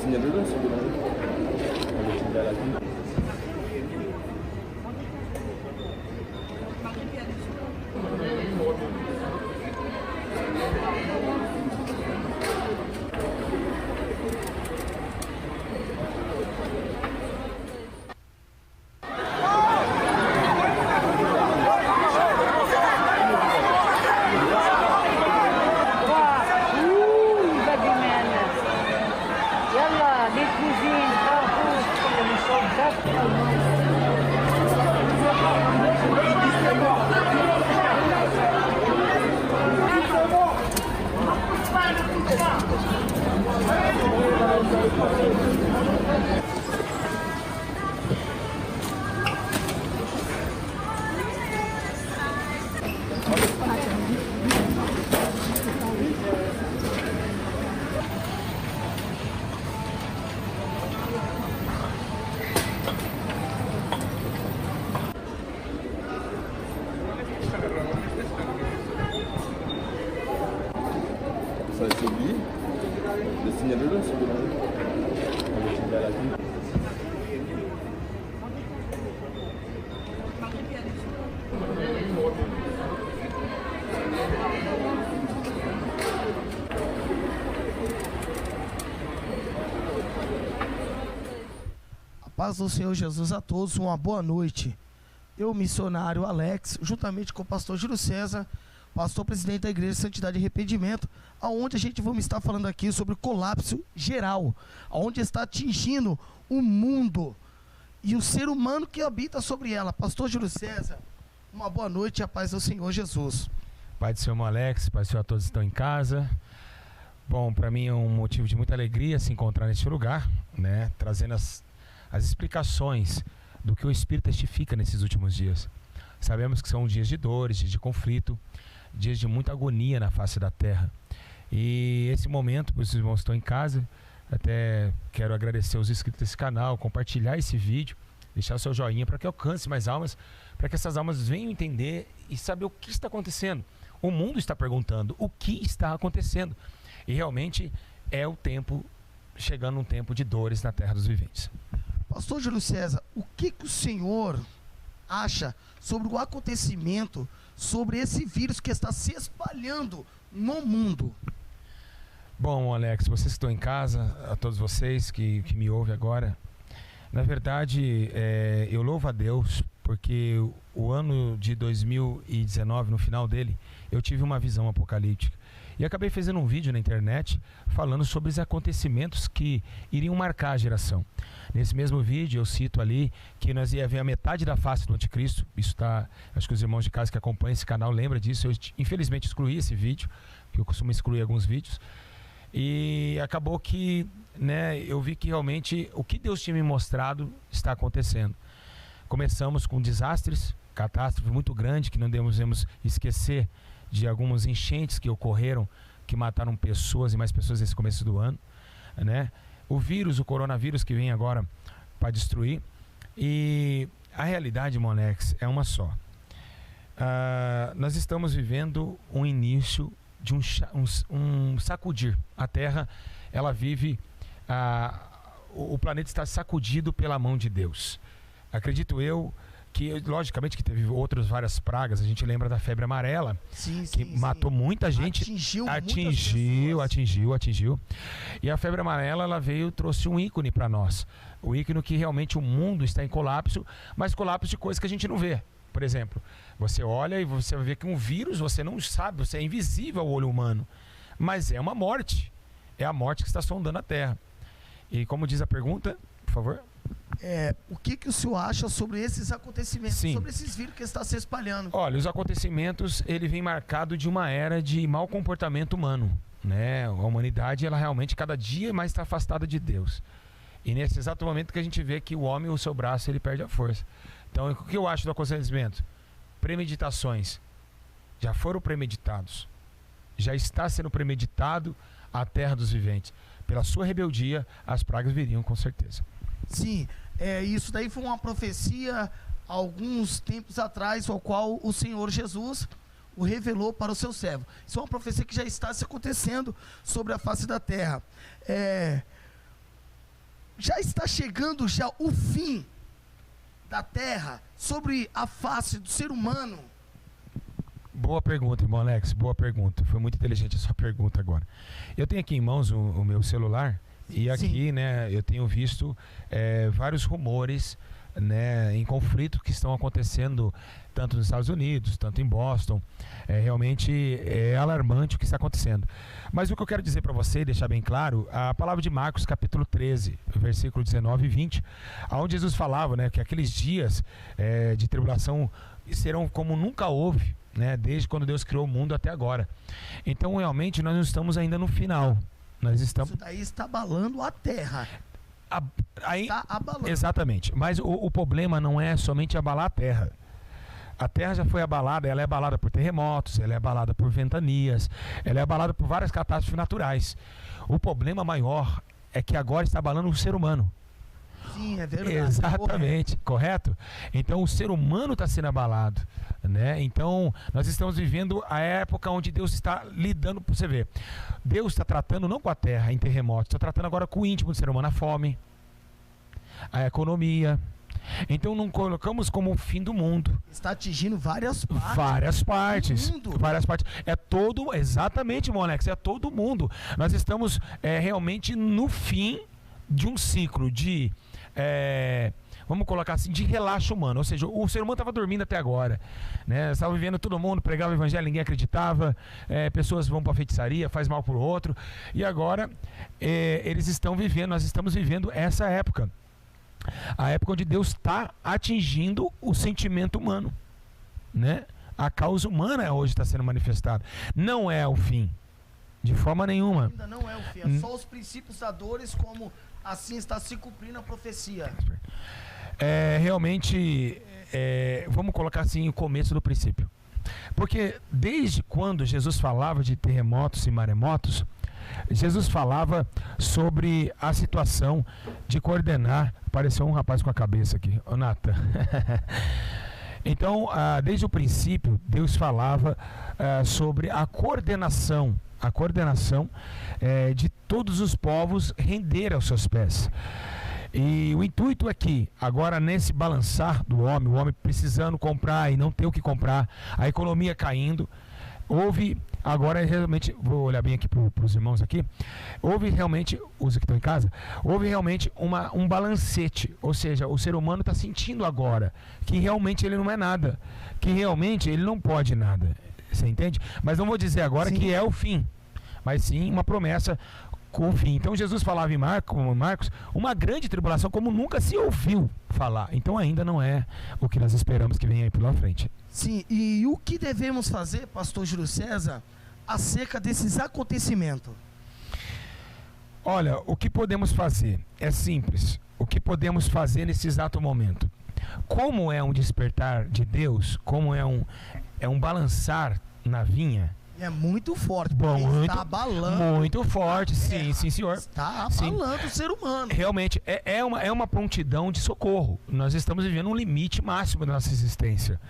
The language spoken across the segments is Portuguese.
Dessinador segurando. Vou tirar ela aqui. Vai subir, dessinador segurando. Vou tirar ela aqui. A paz do Senhor Jesus a todos, uma boa noite. Eu, missionário Alex, juntamente com o pastor Júlio César, pastor presidente da Igreja Santidade e Arrependimento, aonde a gente vai estar falando aqui sobre o colapso geral, aonde está atingindo o mundo e o ser humano que habita sobre ela. Pastor Júlio César, uma boa noite e a paz do Senhor Jesus. Pai do Senhor Alex, Pai do Senhor a todos que estão em casa. Bom, para mim é um motivo de muita alegria se encontrar neste lugar, né, trazendo as explicações do que o Espírito testifica nesses últimos dias. Sabemos que são dias de dores, dias de conflito, dias de muita agonia na face da terra. E esse momento, para os irmãos que estão em casa, até quero agradecer os inscritos desse canal, compartilhar esse vídeo, deixar o seu joinha para que alcance mais almas, para que essas almas venham entender e saber o que está acontecendo. O mundo está perguntando o que está acontecendo. E realmente é o tempo, chegando um tempo de dores na terra dos viventes. Pastor Júlio César, o que o senhor acha sobre o acontecimento, sobre esse vírus que está se espalhando no mundo? Bom, Alex, vocês que estão em casa, a todos vocês que me ouvem agora, na verdade, eu louvo a Deus, porque o ano de 2019, no final dele, eu tive uma visão apocalíptica. E acabei fazendo um vídeo na internet falando sobre os acontecimentos que iriam marcar a geração. Nesse mesmo vídeo eu cito ali que nós ia ver a metade da face do anticristo. Isso está, acho que os irmãos de casa que acompanham esse canal lembram disso. Eu infelizmente excluí esse vídeo, porque eu costumo excluir alguns vídeos. E acabou que, né, eu vi que realmente o que Deus tinha me mostrado está acontecendo. Começamos com desastres, catástrofe muito grande, que não devemos esquecer de algumas enchentes que ocorreram, que mataram pessoas e mais pessoas nesse começo do ano, né? O vírus, o coronavírus que vem agora para destruir. E a realidade, Monex, é uma só. Nós estamos vivendo um início de um sacudir. A Terra, ela vive, o planeta está sacudido pela mão de Deus. Acredito eu que, logicamente, que teve outras várias pragas. A gente lembra da febre amarela, que matou muita gente. Atingiu. E a febre amarela, ela veio, trouxe um ícone para nós. O ícone que realmente o mundo está em colapso, mas colapso de coisas que a gente não vê. Por exemplo, você olha e você vai ver que um vírus, você não sabe, você é invisível ao olho humano. Mas é uma morte. É a morte que está sondando a Terra. E como diz a pergunta, por favor... o que o senhor acha sobre esses acontecimentos, Sim. sobre esses vírus que estão se espalhando? Olha, os acontecimentos, ele vem marcado de uma era de mau comportamento humano, né? A humanidade, ela realmente cada dia mais está afastada de Deus. E nesse exato momento que a gente vê que o homem, o seu braço, ele perde a força. Então, o que eu acho do acontecimento? Premeditações já foram premeditados. Já está sendo premeditado a terra dos viventes. Pela sua rebeldia, as pragas viriam com certeza. Sim, isso daí foi uma profecia alguns tempos atrás, ao qual o Senhor Jesus o revelou para o seu servo. Isso é uma profecia que já está se acontecendo sobre a face da terra. já está chegando já o fim da terra sobre a face do ser humano? Boa pergunta, irmão Alex, boa pergunta. Foi muito inteligente a sua pergunta agora. Eu tenho aqui em mãos o meu celular e aqui, né, eu tenho visto vários rumores, né, em conflito que estão acontecendo tanto nos Estados Unidos, tanto em Boston. Realmente é alarmante o que está acontecendo. Mas o que eu quero dizer para você, deixar bem claro, a palavra de Marcos capítulo 13, versículo 19 e 20, onde Jesus falava, né, que aqueles dias de tribulação serão como nunca houve, né, desde quando Deus criou o mundo até agora. Então realmente nós não estamos ainda no final. Nós estamos... Isso daí está abalando a terra. Está abalando. Exatamente. Mas o problema não é somente abalar a terra. A terra já foi abalada, ela é abalada por terremotos, ela é abalada por ventanias, ela é abalada por várias catástrofes naturais. O problema maior é que agora está abalando o ser humano. Sim, é verdade. Exatamente, correto? Então o ser humano está sendo abalado, né? Então nós estamos vivendo a época onde Deus está lidando, para você ver. Deus está tratando não com a terra em terremotos, está tratando agora com o íntimo do ser humano, a fome, a economia. Então não colocamos como o fim do mundo. Está atingindo várias partes. Várias partes. Do mundo. Várias partes. É todo, exatamente, Monex, é todo mundo. Nós estamos realmente no fim de um ciclo de, vamos colocar assim, de relaxo humano. Ou seja, o ser humano estava dormindo até agora, né? Estava vivendo todo mundo, pregava o evangelho, ninguém acreditava, pessoas vão para a feitiçaria, faz mal para o outro. E agora eles estão vivendo, nós estamos vivendo essa época. A época onde Deus está atingindo o sentimento humano, né? A causa humana hoje está sendo manifestada. Não é o fim, de forma nenhuma. Ainda não é o fim, é só os princípios da dores, como assim está se cumprindo a profecia. Realmente, vamos colocar assim o começo do princípio. Porque desde quando Jesus falava de terremotos e maremotos, Jesus falava sobre a situação de coordenar. Apareceu um rapaz com a cabeça aqui, o Natan. Então, desde o princípio, Deus falava sobre a coordenação de todos os povos render aos seus pés. E o intuito é que, agora nesse balançar do homem, o homem precisando comprar e não ter o que comprar, a economia caindo, houve, agora realmente, vou olhar bem aqui para os irmãos aqui, houve realmente, os que estão em casa, houve realmente um balancete, ou seja, o ser humano está sentindo agora que realmente ele não é nada, que realmente ele não pode nada, você entende? Mas não vou dizer agora Sim. que é o fim, mas sim uma promessa com o fim. Então Jesus falava em Marcos, uma grande tribulação como nunca se ouviu falar. Então ainda não é o que nós esperamos que venha aí pela frente. Sim, e o que devemos fazer, pastor Júlio César, acerca desses acontecimentos? Olha, o que podemos fazer é simples. O que podemos fazer nesse exato momento? Como é um despertar de Deus, como é um balançar na vinha, É muito forte, porque está abalando. Muito forte, sim, senhor. Está abalando o ser humano. Realmente, é uma prontidão de socorro. Nós estamos vivendo um limite máximo da nossa existência.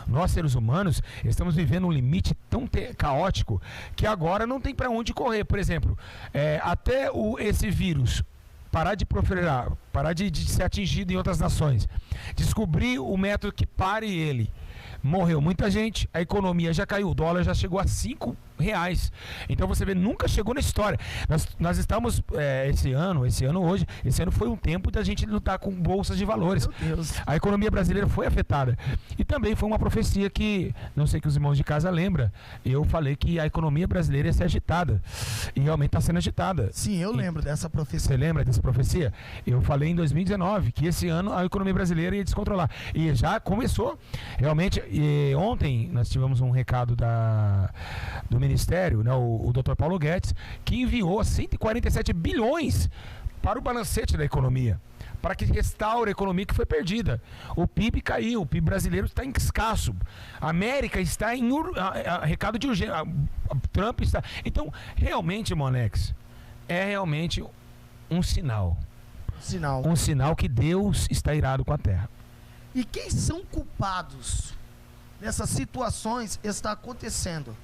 Nós, seres humanos, estamos vivendo um limite tão caótico que agora não tem para onde correr. Por exemplo, até esse vírus parar de proliferar, parar de ser atingido em outras nações, descobrir o método que pare ele. Morreu muita gente, a economia já caiu, o dólar já chegou a R$5. Então você vê, nunca chegou na história. Nós estamos, esse ano foi um tempo da gente lutar com bolsas de valores. Meu Deus. A economia brasileira foi afetada. E também foi uma profecia que, não sei que os irmãos de casa lembram, eu falei que a economia brasileira ia ser agitada. E realmente está sendo agitada. Sim, eu lembro dessa profecia. Você lembra dessa profecia? Eu falei em 2019 que esse ano a economia brasileira ia descontrolar. E já começou. Realmente, ontem nós tivemos um recado do Ministério, né, o Dr. Paulo Guedes, que enviou 147 bilhões para o balancete da economia, para que restaure a economia que foi perdida. O PIB caiu, o PIB brasileiro está em escasso. A América está em recado de urgência. Trump está... Então, realmente, Monex, é realmente um sinal. Um sinal que Deus está irado com a terra. E quem são culpados dessas situações está acontecendo?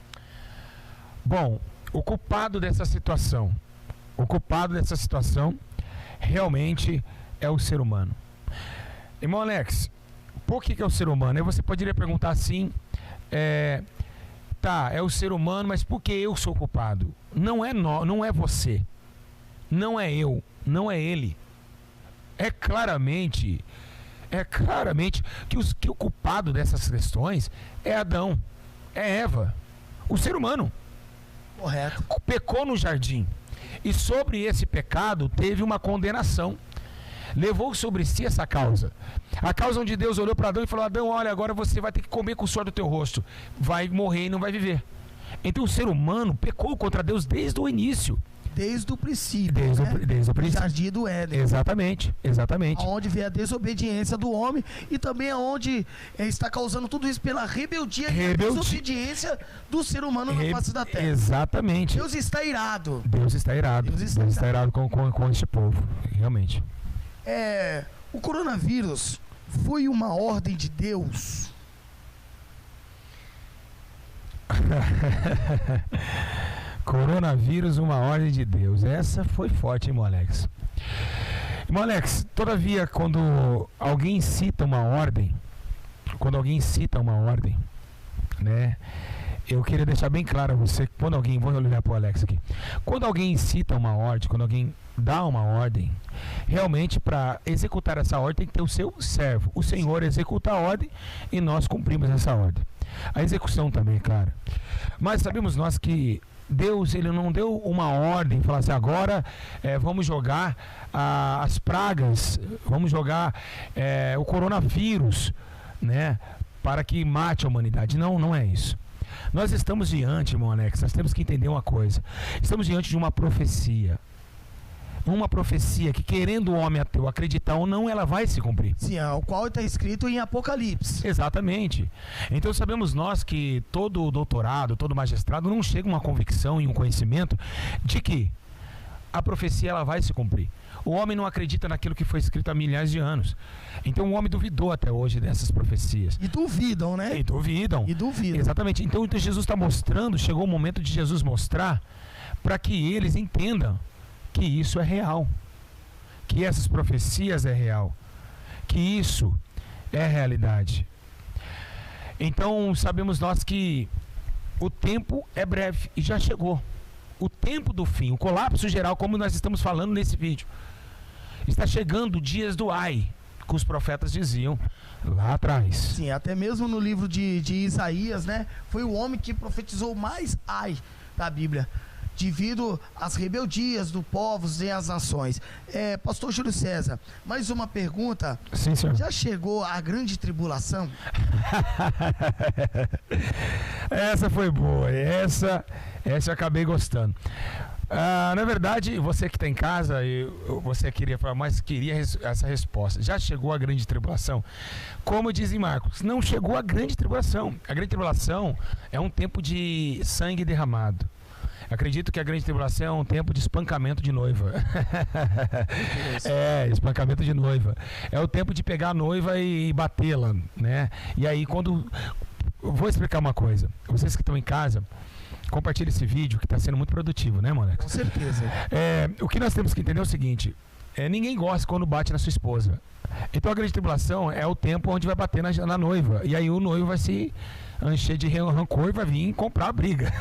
Bom, o culpado dessa situação realmente é o ser humano. Irmão Alex, por que é o ser humano? Aí você poderia perguntar assim, tá, é o ser humano, mas por que eu sou culpado? Não é você, não é eu, não é ele. É claramente que o culpado dessas questões é Adão, é Eva, o ser humano. Correto. Pecou no jardim. E sobre esse pecado teve uma condenação. Levou sobre si essa causa. A causa onde Deus olhou para Adão e falou: Adão, olha, agora você vai ter que comer com o suor do teu rosto. Vai morrer e não vai viver. Então o ser humano pecou contra Deus desde o início. Desde o princípio. Desde o princípio. Jardim do Éden. Exatamente. Onde vê a desobediência do homem e também aonde está causando tudo isso pela rebeldia e a desobediência do ser humano na face da terra. Exatamente. Deus está irado. Deus está irado com este povo. Realmente. O coronavírus foi uma ordem de Deus. Coronavírus, uma ordem de Deus. Essa foi forte, irmão Alex. Irmão Alex, todavia, quando alguém cita uma ordem, né? Eu queria deixar bem claro a você, quando alguém, vou olhar para o Alex aqui, quando alguém cita uma ordem, quando alguém dá uma ordem, realmente para executar essa ordem tem que ter o seu servo. O Senhor executa a ordem e nós cumprimos essa ordem. A execução também, claro. Mas sabemos nós que Deus, ele não deu uma ordem, falar assim, agora vamos jogar as pragas, vamos jogar o coronavírus, né, para que mate a humanidade. Não é isso. Nós estamos diante, irmão Alex, nós temos que entender uma coisa. Estamos diante de uma profecia. Uma profecia que, querendo o homem ateu acreditar ou não, ela vai se cumprir. Sim, o qual está escrito em Apocalipse. Exatamente. Então sabemos nós que todo doutorado, todo magistrado não chega a uma convicção e um conhecimento de que a profecia ela vai se cumprir. O homem não acredita naquilo que foi escrito há milhares de anos. Então o homem duvidou até hoje dessas profecias. E duvidam, né? E duvidam. Exatamente. Então Jesus está mostrando, chegou o momento de Jesus mostrar para que eles entendam que isso é real, que essas profecias é real, que isso é realidade. Então sabemos nós que o tempo é breve e já chegou. O tempo do fim, o colapso geral, como nós estamos falando nesse vídeo, está chegando dias do ai, que os profetas diziam lá atrás. Sim, até mesmo no livro de Isaías, né? Foi o homem que profetizou mais ai da Bíblia, devido às rebeldias dos povos e às nações. Pastor Júlio César, mais uma pergunta. Sim, senhor. Já chegou a grande tribulação? Essa foi boa. Essa eu acabei gostando. Na verdade, você que está em casa, você queria falar, mas queria essa resposta. Já chegou a grande tribulação? Como dizem Marcos, não chegou a grande tribulação. A grande tribulação é um tempo de sangue derramado. Acredito que a grande tribulação é um tempo de espancamento de noiva. Espancamento de noiva. É o tempo de pegar a noiva e batê-la, né? E aí quando... Vou explicar uma coisa. Vocês que estão em casa, compartilhe esse vídeo que está sendo muito produtivo, né, Molex? Com certeza. O que nós temos que entender é o seguinte. Ninguém gosta quando bate na sua esposa. Então a grande tribulação é o tempo onde vai bater na noiva. E aí o noivo vai se encher de rancor e vai vir comprar a briga.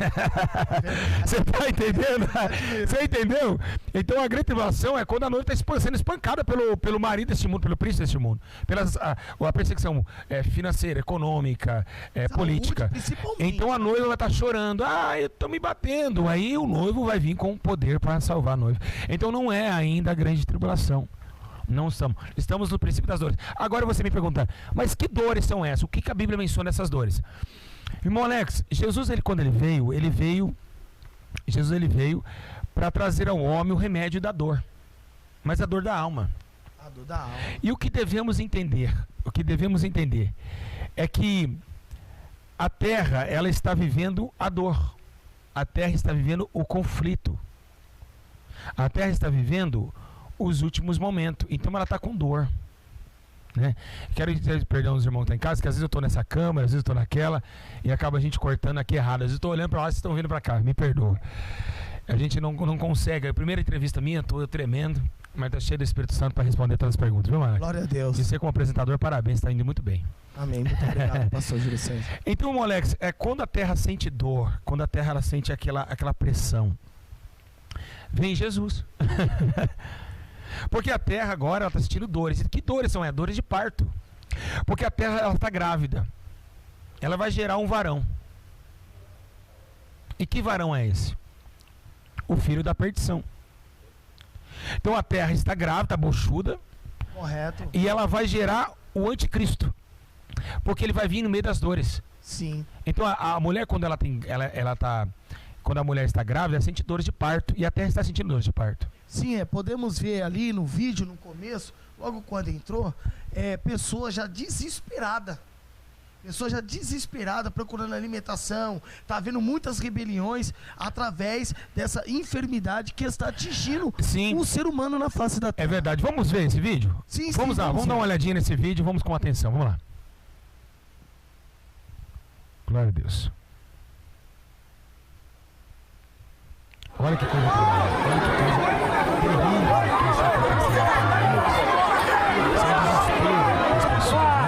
Você tá entendendo? Você entendeu? Então a grande tribulação é quando a noiva está sendo espancada pelo marido deste mundo, pelo príncipe deste mundo, a perseguição financeira, econômica, política. Então a noiva vai estar chorando, eu estou me batendo. Aí o noivo vai vir com o poder para salvar a noiva. Então não é ainda a grande tribulação. Não estamos no princípio das dores. Agora você me pergunta, mas que dores são essas? O que a Bíblia menciona essas dores? Irmão Alex, Jesus, quando ele veio para trazer ao homem o remédio da dor, mas a dor da alma. A dor da alma. E o que devemos entender é que a terra, ela está vivendo a dor. A terra está vivendo o conflito. A terra está vivendo os últimos momentos, então ela está com dor, né? Quero dizer perdão aos irmãos que estão em casa, que às vezes eu estou nessa câmera, às vezes eu estou naquela e acaba a gente cortando aqui errado, às vezes eu estou olhando para lá, vocês estão vindo para cá, me perdoa, a gente não consegue. A primeira entrevista minha, estou tremendo, Mas tá cheio do Espírito Santo para responder todas as perguntas, viu, Alex? Glória a Deus. E você como apresentador, parabéns, está indo muito bem. Amém. Muito obrigado, pastor Júlio César. Então, Alex, quando a terra sente dor, quando a terra ela sente aquela pressão, vem Jesus. Porque a terra agora está sentindo dores. Que dores são? Dores de parto. Porque a terra está grávida. Ela vai gerar um varão. E que varão é esse? O filho da perdição. Então a terra está grávida, está bochuda. Correto. E ela vai gerar o anticristo. Porque ele vai vir no meio das dores. Sim. Então a mulher, quando quando a mulher está grávida, ela sente dores de parto. E a terra está sentindo dores de parto. Sim, podemos ver ali no vídeo, no começo, logo quando entrou, pessoa já desesperada. Pessoa já desesperada, procurando alimentação, está havendo muitas rebeliões através dessa enfermidade que está atingindo o ser humano na face da terra. É verdade. Vamos ver esse vídeo? Sim, vamos lá, vamos dar uma olhadinha nesse vídeo, vamos com atenção, vamos lá. Glória a Deus. Olha que coisa tremenda, olha que coisa terrível que está acontecendo aqui. Isso é desespero das pessoas.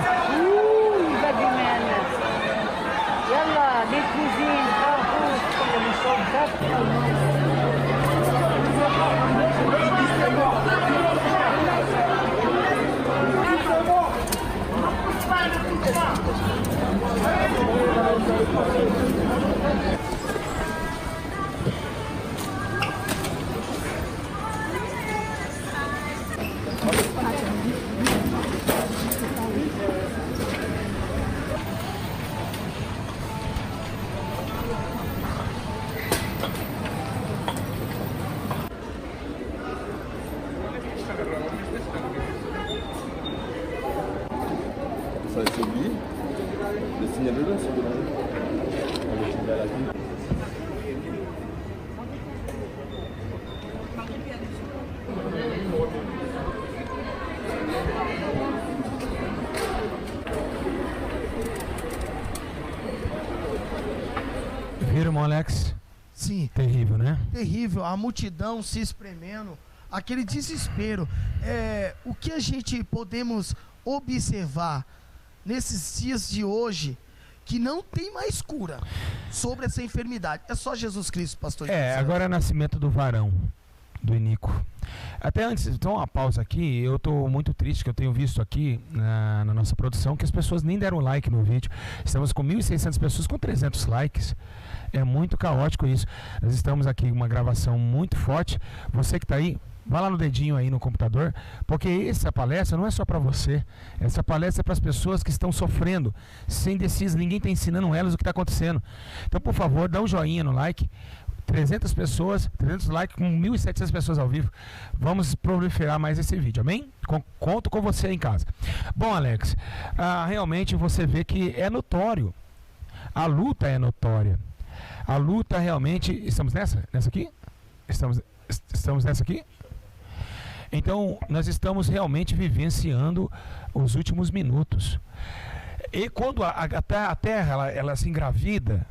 Ça va subir. Le signal là, c'est de avec une balle à la Viram, irmão Alex? Sim. Terrível, né? Terrível, a multidão se espremendo, aquele desespero. O que a gente podemos observar nesses dias de hoje, que não tem mais cura sobre essa enfermidade? É só Jesus Cristo, pastor. Agora é o nascimento do varão, do Inico. Até antes, então uma pausa aqui, eu estou muito triste que eu tenho visto aqui na nossa produção que as pessoas nem deram like no vídeo. Estamos com 1.600 pessoas com 300 likes. É muito caótico isso. Nós estamos aqui uma gravação muito forte. Você que está aí, vai lá no dedinho aí no computador, porque essa palestra não é só para você. Essa palestra é para as pessoas que estão sofrendo, sem decisão. Ninguém está ensinando elas o que está acontecendo. Então, por favor, dá um joinha no like. 300 pessoas, 300 likes com 1.700 pessoas ao vivo. Vamos proliferar mais esse vídeo, amém? Conto com você em casa. Bom, Alex, realmente você vê que é notório. A luta é notória. A luta realmente... Estamos nessa? Nessa aqui? Estamos nessa aqui? Então, nós estamos realmente vivenciando os últimos minutos. E quando a Terra ela se engravida,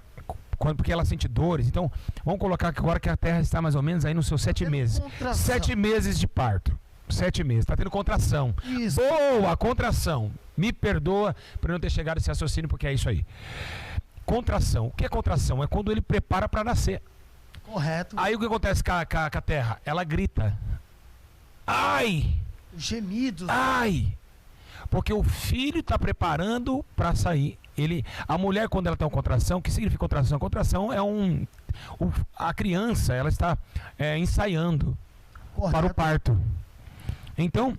porque ela sente dores, então, vamos colocar que agora que a Terra está mais ou menos aí nos seus 7 meses. 7 meses de parto. 7 meses. Está tendo contração. Isso. Boa, contração. Me perdoa por não ter chegado a esse raciocínio, porque é isso aí. Contração. O que é contração? É quando ele prepara para nascer. Correto. Aí o que acontece com a Terra? Ela grita. Ai! Gemidos. Ai! Porque o filho está preparando para sair. A mulher, quando ela tem uma contração, o que significa contração? Contração é a criança, ela está ensaiando. Correto. Para o parto. Então,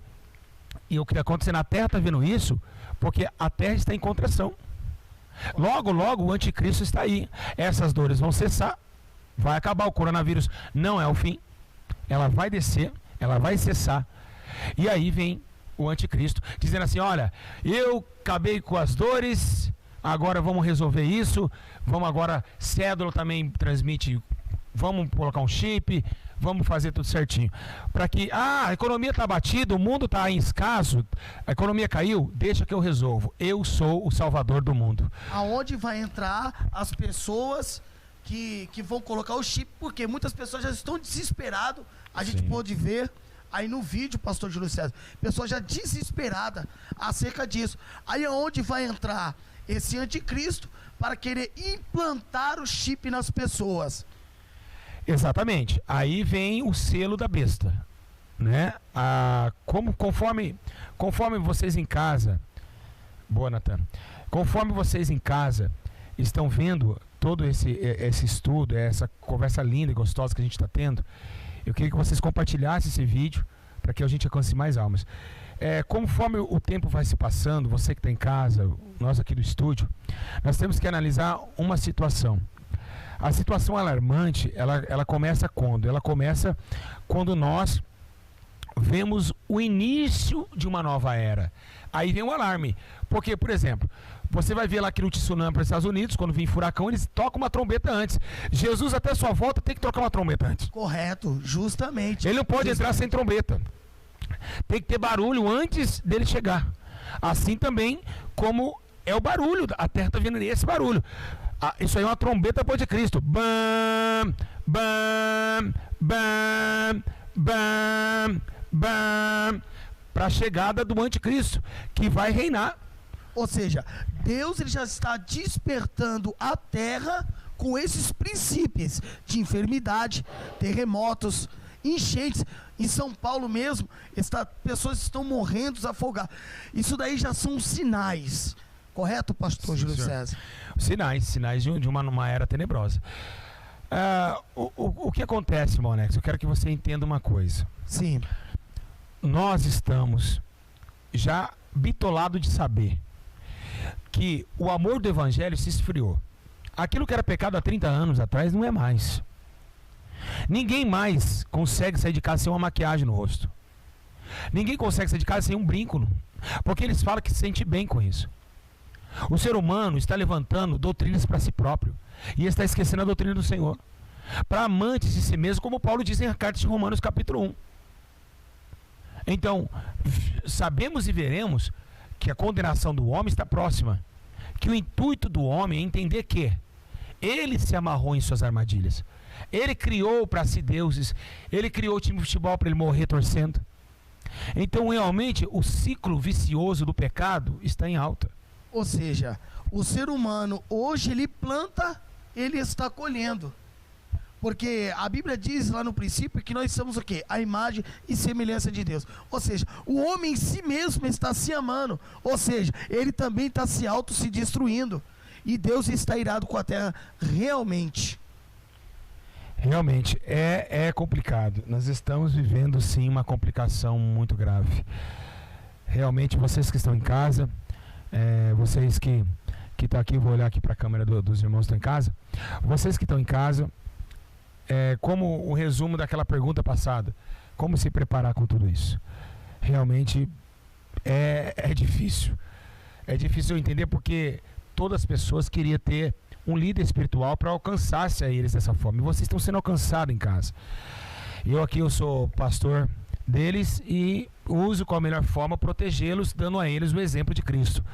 e o que está acontecendo na Terra está vendo isso, porque a Terra está em contração. Logo, logo o anticristo está aí. Essas dores vão cessar. Vai acabar. O coronavírus não é o fim. Ela vai descer. Ela vai cessar. E aí vem o anticristo dizendo assim: olha, eu acabei com as dores, agora vamos resolver isso. Vamos agora, cédula também transmite. Vamos colocar um chip. Vamos fazer tudo certinho. Para que, a economia está batida, o mundo está em escasso, a economia caiu, deixa que eu resolvo. Eu sou o salvador do mundo. Aonde vai entrar as pessoas que vão colocar o chip, porque muitas pessoas já estão desesperadas. A gente pode ver Aí no vídeo, pastor Júlio César, pessoa já desesperada acerca disso. Aí é onde vai entrar esse anticristo para querer implantar o chip nas pessoas. Exatamente. Aí vem o selo da besta, né? Conforme vocês em casa, boa, Natan, conforme vocês em casa estão vendo todo esse estudo, essa conversa linda e gostosa que a gente está tendo, eu queria que vocês compartilhassem esse vídeo para que a gente alcance mais almas. Conforme o tempo vai se passando, você que está em casa, nós aqui do estúdio, nós temos que analisar uma situação. A situação alarmante, ela começa quando? Ela começa quando nós vemos o início de uma nova era. Aí vem o alarme. Porque, por exemplo, você vai ver lá que no tsunami para os Estados Unidos, quando vem furacão, eles tocam uma trombeta antes. Jesus, até sua volta, tem que tocar uma trombeta antes. Correto, justamente. Ele não pode entrar sem trombeta. Tem que ter barulho antes dele chegar. Assim também como é o barulho, a terra está vindo esse barulho. Isso aí é uma trombeta depois de Cristo. Bam, bam, bam, bam, bam, para a chegada do anticristo, que vai reinar. Ou seja, Deus ele já está despertando a terra com esses princípios de enfermidade, terremotos, enchentes. Em São Paulo mesmo, pessoas estão morrendo, afogadas. Isso daí já são sinais. Correto, pastor Júlio César? Sinais de uma era tenebrosa. O que acontece, irmão Alex? Eu quero que você entenda uma coisa. Sim. Nós estamos já bitolados de saber que o amor do evangelho se esfriou. Aquilo que era pecado há 30 anos atrás não é mais. Ninguém mais consegue sair de casa sem uma maquiagem no rosto. Ninguém consegue sair de casa sem um brinco, porque eles falam que se sente bem com isso. O ser humano está levantando doutrinas para si próprio e está esquecendo a doutrina do Senhor. Para amantes de si mesmo, como Paulo diz em carta de Romanos capítulo 1. Então, sabemos e veremos que a condenação do homem está próxima. Que o intuito do homem é entender que ele se amarrou em suas armadilhas. Ele criou para si deuses. Ele criou o time de futebol para ele morrer torcendo. Então, realmente, o ciclo vicioso do pecado está em alta. Ou seja, o ser humano hoje ele planta, ele está colhendo. Porque a Bíblia diz lá no princípio que nós somos o quê? A imagem e semelhança de Deus. Ou seja, o homem em si mesmo está se amando. Ou seja, ele também está se destruindo. E Deus está irado com a terra realmente. Realmente, é complicado. Nós estamos vivendo sim uma complicação muito grave. Realmente, vocês que estão em casa, vocês que estão aqui, vou olhar aqui para a câmera dos irmãos que estão em casa. Vocês que estão em casa, como o resumo daquela pergunta passada, como se preparar com tudo isso? Realmente é difícil. É difícil eu entender porque todas as pessoas queriam ter um líder espiritual para alcançar-se a eles dessa forma. E vocês estão sendo alcançados em casa. Eu sou pastor deles e uso com a melhor forma protegê-los, dando a eles o exemplo de Cristo.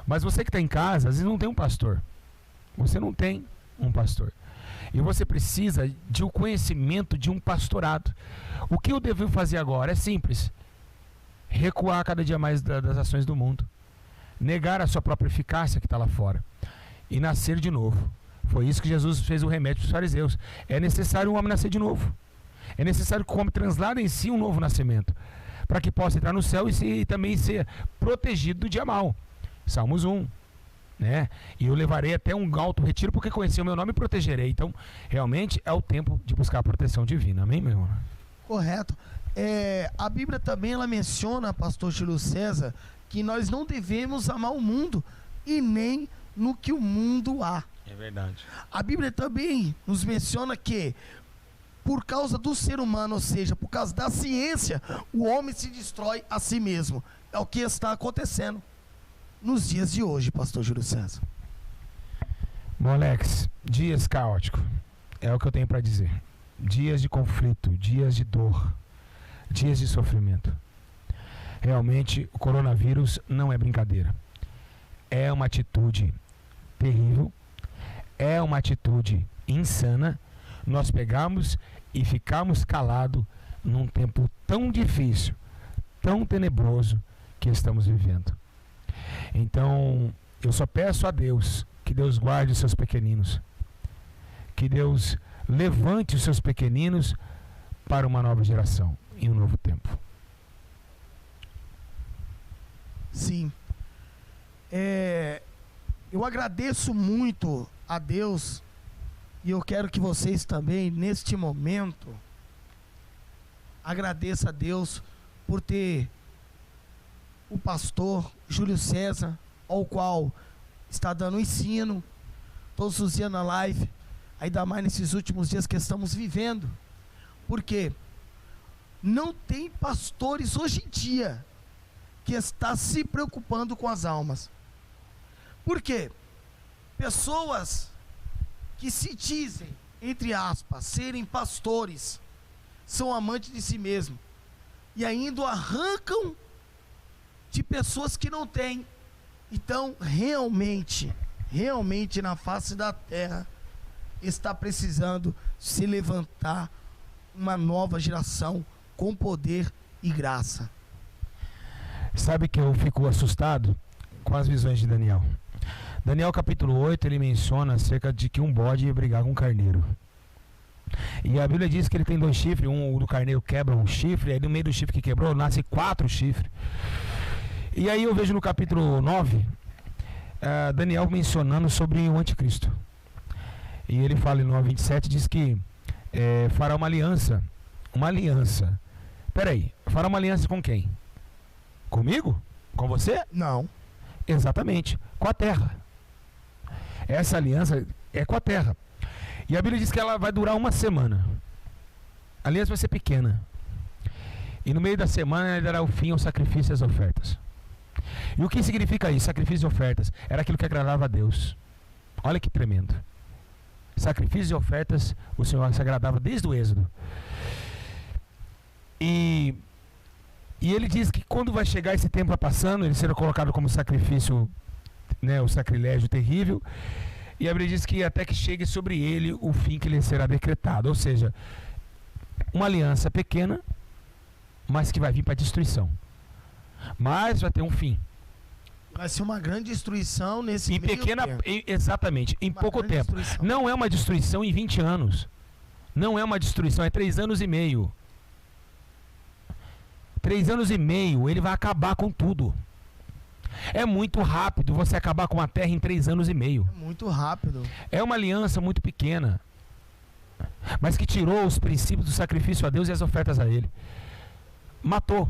Mas você que está em casa, às vezes não tem um pastor. Você não tem um pastor. E você precisa de um conhecimento de um pastorado. O que eu devo fazer agora é simples. Recuar cada dia mais das ações do mundo. Negar a sua própria eficácia que está lá fora. E nascer de novo. Foi isso que Jesus fez o remédio para os fariseus. É necessário o homem nascer de novo. É necessário que o homem translade em si um novo nascimento. Para que possa entrar no céu e também ser protegido do dia mal. Salmos 1. Né? E eu levarei até um alto retiro porque conheci o meu nome e protegerei. Então, realmente é o tempo de buscar a proteção divina. Amém, meu irmão? Correto. A Bíblia também ela menciona, pastor Júlio César, que nós não devemos amar o mundo e nem no que o mundo há. É verdade. A Bíblia também nos menciona que por causa do ser humano, ou seja, por causa da ciência, o homem se destrói a si mesmo. É o que está acontecendo nos dias de hoje, pastor Júlio César. Bom, Alex, dias caóticos, é o que eu tenho para dizer. Dias de conflito, dias de dor, dias de sofrimento. Realmente, o coronavírus não é brincadeira. É uma atitude terrível, é uma atitude insana. Nós pegamos e ficamos calados num tempo tão difícil, tão tenebroso que estamos vivendo. Então, eu só peço a Deus que Deus guarde os seus pequeninos, que Deus levante os seus pequeninos para uma nova geração e um novo tempo. Sim. Eu agradeço muito a Deus e eu quero que vocês também, neste momento, agradeçam a Deus por ter o pastor Júlio César, ao qual está dando ensino todos os dias na live, ainda mais nesses últimos dias que estamos vivendo, porque não tem pastores hoje em dia que está se preocupando com as almas. Por quê? Pessoas que se dizem, entre aspas, serem pastores, são amantes de si mesmo e ainda arrancam de pessoas que não têm. Então, realmente na face da terra está precisando se levantar uma nova geração com poder e graça. Sabe que eu fico assustado com as visões de Daniel. Daniel capítulo 8, ele menciona acerca de que um bode ia brigar com um carneiro. E a Bíblia diz que ele tem 2 chifres, um do carneiro quebra um chifre, aí no meio do chifre que quebrou, nasce 4 chifres. E aí eu vejo no capítulo 9, Daniel mencionando sobre o anticristo. E ele fala em 9:27, diz que fará uma aliança. Uma aliança. Peraí, fará uma aliança com quem? Comigo? Com você? Não. Exatamente, com a terra. Essa aliança é com a terra. E a Bíblia diz que ela vai durar 1 semana. A aliança vai ser pequena. E no meio da semana ele dará o fim ao sacrifício e às ofertas. E o que significa isso? Sacrifício e ofertas. Era aquilo que agradava a Deus. Olha que tremendo. Sacrifícios e ofertas, o Senhor se agradava desde o Êxodo. E ele diz que quando vai chegar esse tempo passando, ele será colocado como sacrifício, né, o sacrilégio terrível. E a Bíblia diz que até que chegue sobre ele o fim que lhe será decretado. Ou seja, uma aliança pequena, mas que vai vir para a destruição. Mas vai ter um fim. Vai ser uma grande destruição nesse Em meio pequena, tempo. exatamente, em Uma pouco grande tempo. destruição. Não é uma destruição em 20 anos. Não é uma destruição, é 3 anos e meio. 3 anos e meio, ele vai acabar com tudo. É muito rápido você acabar com a terra em 3 anos e meio. É muito rápido. É uma aliança muito pequena, mas que tirou os princípios do sacrifício a Deus e as ofertas a Ele. Matou.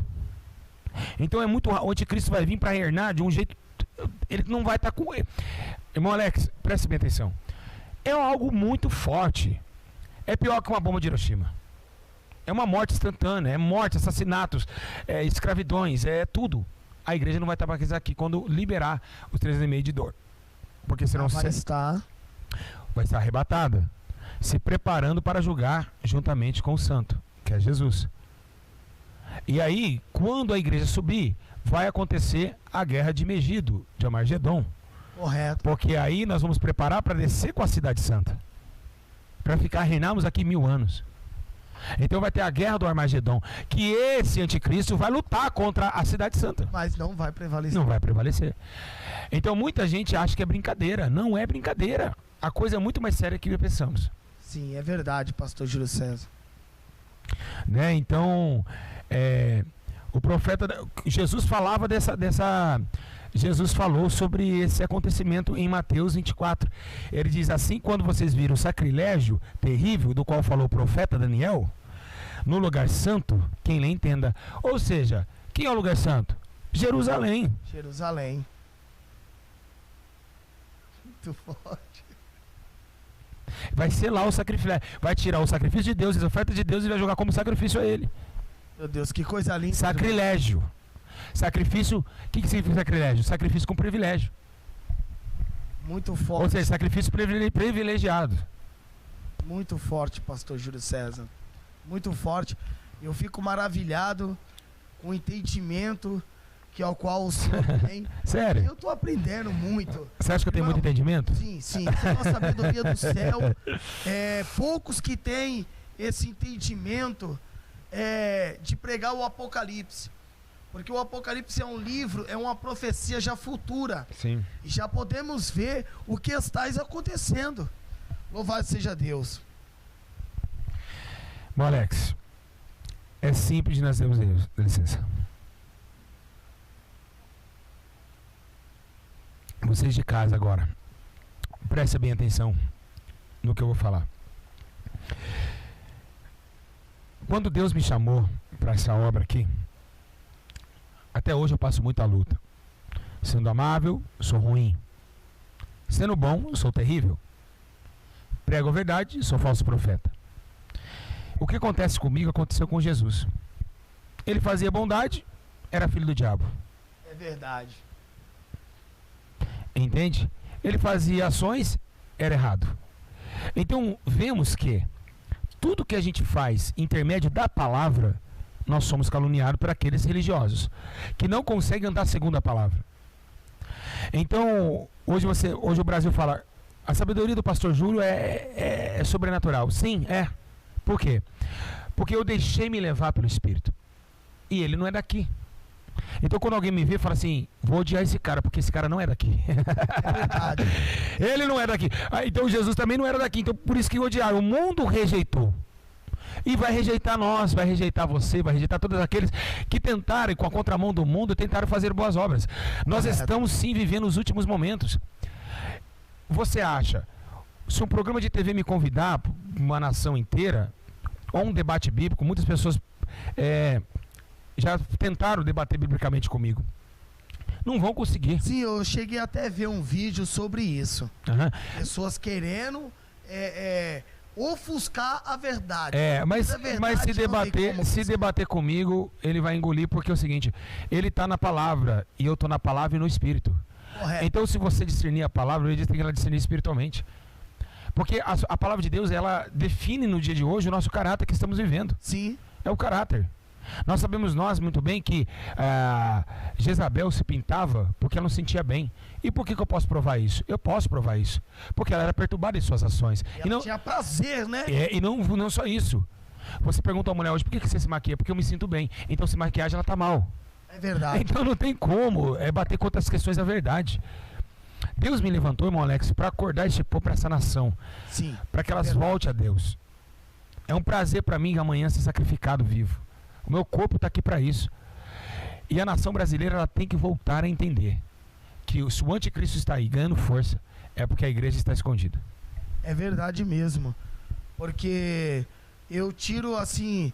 Então é muito. O anticristo vai vir para reinar de um jeito. Ele não vai estar com ele. Irmão Alex, preste bem atenção. É algo muito forte. É pior que uma bomba de Hiroshima. É uma morte instantânea. É morte, assassinatos, escravidões, é tudo. A igreja não vai estar mais aqui quando liberar os 3 anos e meio de dor. Porque senão vai estar arrebatada, se preparando para julgar juntamente com o santo, que é Jesus. E aí, quando a igreja subir, vai acontecer a guerra de Megido, de Armagedon. correto. Porque aí nós vamos preparar para descer com a cidade santa. Para reinarmos aqui 1000 anos. Então vai ter a guerra do Armagedon, que esse anticristo vai lutar contra a cidade santa. Mas não vai prevalecer. Não vai prevalecer. Então muita gente acha que é brincadeira. Não é brincadeira. A coisa é muito mais séria que pensamos. Sim, é verdade, pastor Júlio César. Né? Então, o profeta, Jesus falava Jesus falou sobre esse acontecimento em Mateus 24. Ele diz assim: quando vocês viram o sacrilégio terrível do qual falou o profeta Daniel, no lugar santo, quem lê entenda. Ou seja, quem é o lugar santo? Jerusalém. Jerusalém. Muito forte. Vai ser lá o sacrifício. Vai tirar o sacrifício de Deus, as ofertas de Deus, e vai jogar como sacrifício a ele. Meu Deus, que coisa linda. Sacrilégio. Sacrifício. O que significa sacrilégio? Sacrifício com privilégio. Muito forte. Ou seja, sacrifício privilegiado. Muito forte, pastor Júlio César. Muito forte. Eu fico maravilhado com o entendimento que ao qual o senhor tem. Sério? Eu estou aprendendo muito. Você acha que eu tenho muito entendimento? Sim, sim. Essa é a sabedoria do céu. Poucos que têm esse entendimento de pregar o Apocalipse. Porque o Apocalipse é um livro, é uma profecia já futura. Sim. E já podemos ver o que está acontecendo. Louvado seja Deus. Bom, Alex, é simples de nós termos erros. Dá licença. Vocês de casa agora, prestem bem atenção no que eu vou falar. Quando Deus me chamou para essa obra aqui, até hoje eu passo muita luta. Sendo amável, sou ruim. Sendo bom, sou terrível. Prego a verdade, sou falso profeta. O que acontece comigo aconteceu com Jesus. Ele fazia bondade, era filho do diabo. É verdade. Entende? Ele fazia ações, era errado. Então, vemos que tudo que a gente faz intermédio da palavra, nós somos caluniados por aqueles religiosos que não conseguem andar segundo a palavra. Então, hoje o Brasil fala, a sabedoria do pastor Júlio é sobrenatural. Sim, é. Por quê? Porque eu deixei me levar pelo Espírito. E ele não é daqui. Então quando alguém me vê, fala assim, vou odiar esse cara, porque esse cara não é daqui. É verdade. Ele não é daqui. Então Jesus também não era daqui. Então por isso que odiaram. O mundo rejeitou. E vai rejeitar nós, vai rejeitar você, vai rejeitar todos aqueles que tentaram, com a contramão do mundo, tentaram fazer boas obras. Nós estamos sim vivendo os últimos momentos. Você acha, se um programa de TV me convidar, uma nação inteira, ou um debate bíblico, muitas pessoas já tentaram debater biblicamente comigo. Não vão conseguir. Sim, eu cheguei até a ver um vídeo sobre isso. Uhum. Pessoas querendo ofuscar a verdade. Mas se debater comigo, ele vai engolir, porque é o seguinte, ele está na palavra, e eu estou na palavra e no Espírito. Correto. Então se você discernir a palavra, ele tem que discernir espiritualmente. Porque a palavra de Deus, ela define no dia de hoje o nosso caráter que estamos vivendo. Sim. É o caráter. Nós sabemos muito bem que Jezabel se pintava porque ela não sentia bem. E por que eu posso provar isso? Eu posso provar isso. Porque ela era perturbada em suas ações. E ela tinha prazer, né? E não só isso. Você pergunta a mulher hoje, por que você se maquia? Porque eu me sinto bem. Então se maquiagem ela tá mal. É verdade. Então não tem como bater contra as questões da verdade. Deus me levantou, irmão Alex, para acordar esse povo, para essa nação. Sim. Para que elas voltem a Deus. É um prazer para mim amanhã ser sacrificado vivo. O meu corpo está aqui para isso. E a nação brasileira, ela tem que voltar a entender que se o anticristo está aí ganhando força, é porque a igreja está escondida. É verdade mesmo. Porque eu tiro assim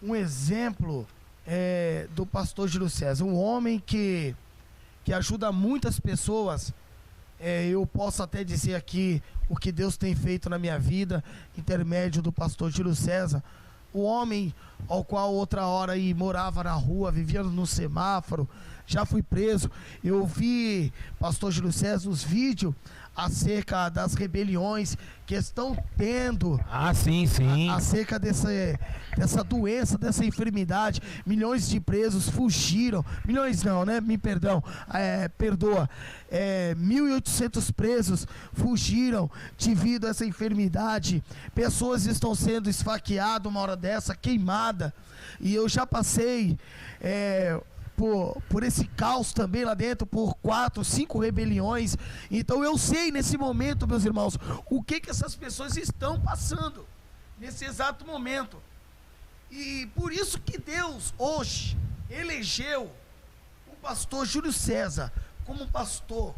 um exemplo do pastor Júlio César, um homem que ajuda muitas pessoas. Eu posso até dizer aqui o que Deus tem feito na minha vida, intermédio do pastor Júlio César. O homem ao qual outra hora aí morava na rua, vivia no semáforo, já fui preso. Eu vi, pastor Júlio César, os vídeos acerca das rebeliões que estão tendo. Sim, sim. Acerca dessa doença, dessa enfermidade. Milhões de presos fugiram. Milhões não, né? Perdoa. 1.800 presos fugiram devido a essa enfermidade. Pessoas estão sendo esfaqueadas uma hora dessa, queimada. E eu já passei por esse caos também lá dentro, por 4, 5 rebeliões. Então eu sei nesse momento, meus irmãos, o que essas pessoas estão passando nesse exato momento. E por isso que Deus hoje elegeu o pastor Júlio César como pastor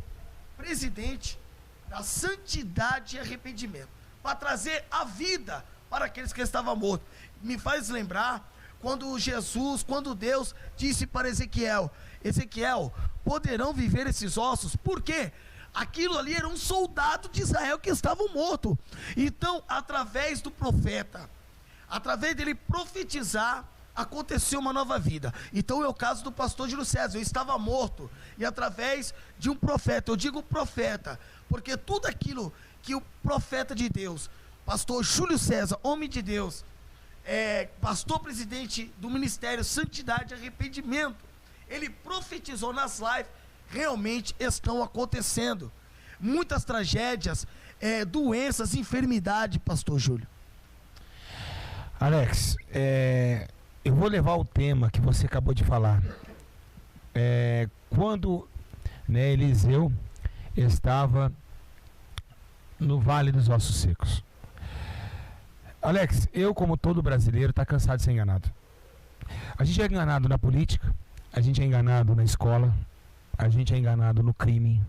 presidente da santidade e arrependimento, para trazer a vida para aqueles que estavam mortos. Me faz lembrar quando Deus disse para Ezequiel, poderão viver esses ossos? Por quê? Aquilo ali era um soldado de Israel que estavam morto. Então, através do profeta, através dele profetizar, aconteceu uma nova vida. Então é o caso do pastor Júlio César. Eu estava morto, e através de um profeta, eu digo profeta, porque tudo aquilo que o profeta de Deus, pastor Júlio César, homem de Deus, pastor presidente do Ministério Santidade e Arrependimento, ele profetizou nas lives, realmente estão acontecendo muitas tragédias, doenças, enfermidade, pastor Júlio. Alex, eu vou levar o tema que você acabou de falar. Quando, né, Eliseu estava no Vale dos Ossos Secos. Alex, eu, como todo brasileiro, está cansado de ser enganado. A gente é enganado na política, a gente é enganado na escola, a gente é enganado no crime,